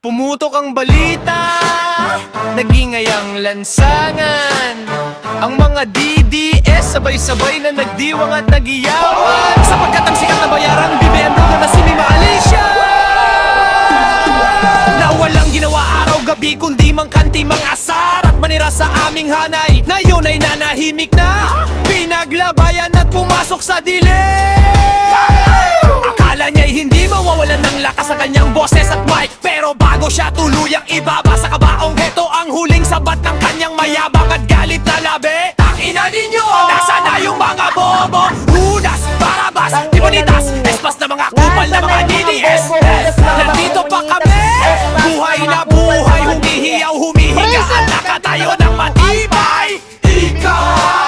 Pumutok ang balita, nagingay ang lansangan. Ang mga DDS sabay-sabay na nagdiwang at nagiyawan, sapagkat ang sikat na bayarang bibiyendo na si Mima Alicia, na walang ginawa araw-gabi kundi mangkanti mga asar at manira sa aming hanay. Na yun ay nanahimik na, pinaglabayan at pumasok sa dilim. Akala niya'y hindi mawawalan ng lakas sa kanyang boses at mic, pero bago siya tuluyang ibaba sa kabaong, heto ang huling sabat ng kanyang mayabang at galit na labi. Tangina ninyo, nasa na yung mga bobo? Judas, Barabas, Tibonitas, Espas na mga kupal na mga DDS. Nandito pa kami, buhay na buhay, humihiyaw, humihinga at nakatayo ng matibay. Ikaw